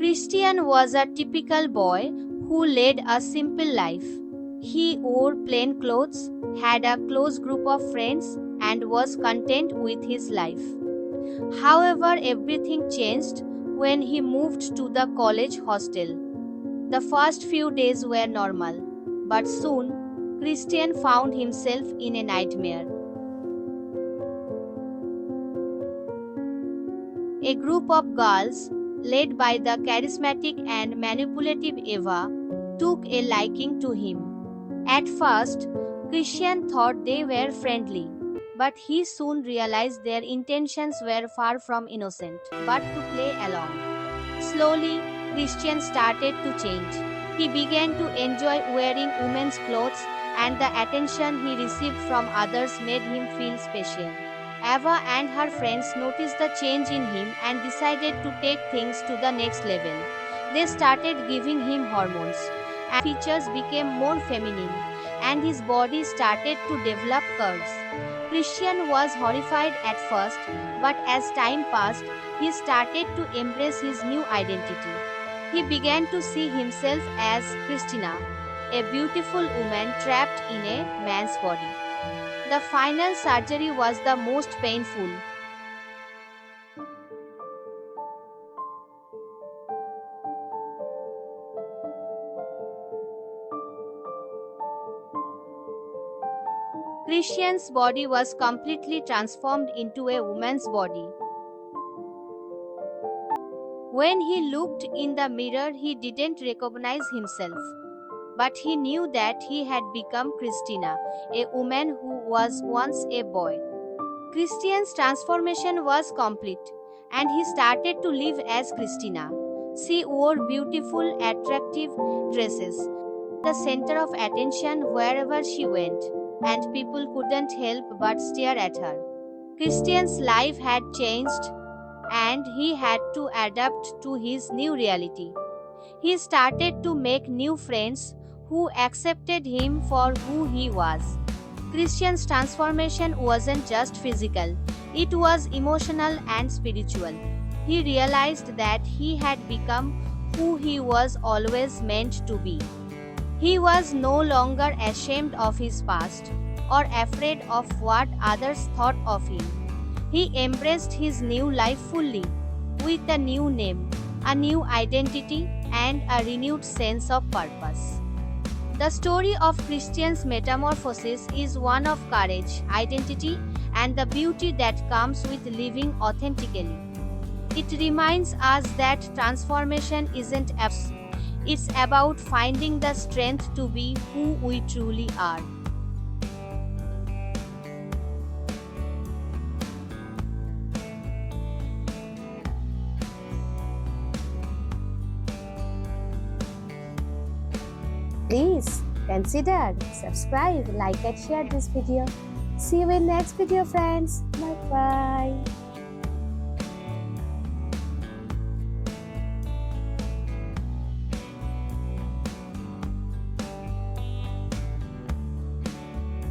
Christian was a typical boy who led a simple life. He wore plain clothes, had a close group of friends, and was content with his life. However, everything changed when he moved to the college hostel. The first few days were normal, but soon, Christian found himself in a nightmare. A group of girls, led by the charismatic and manipulative Eva, took a liking to him. At first, Christian thought they were friendly, but he soon realized their intentions were far from innocent, but to play along. Slowly, Christian started to change. He began to enjoy wearing women's clothes, and the attention he received from others made him feel special. Ava and her friends noticed the change in him and decided to take things to the next level. They started giving him hormones, and features became more feminine, and his body started to develop curves. Christian was horrified at first, but as time passed, he started to embrace his new identity. He began to see himself as Christina, a beautiful woman trapped in a man's body. The final surgery was the most painful. Christian's body was completely transformed into a woman's body. When he looked in the mirror, he didn't recognize himself. But he knew that he had become Christina, a woman who was once a boy. Christian's transformation was complete, and he started to live as Christina. She wore beautiful, attractive dresses, the center of attention wherever she went, and people couldn't help but stare at her. Christian's life had changed, and he had to adapt to his new reality. He started to make new friends who accepted him for who he was. Christian's transformation wasn't just physical, it was emotional and spiritual. He realized that he had become who he was always meant to be. He was no longer ashamed of his past or afraid of what others thought of him. He embraced his new life fully, with a new name, a new identity, and a renewed sense of purpose. The story of Christian's metamorphosis is one of courage, identity, and the beauty that comes with living authentically. It reminds us that transformation isn't absent. It's about finding the strength to be who we truly are. Please consider subscribe, like and share this video. See you in next video friends. Bye bye.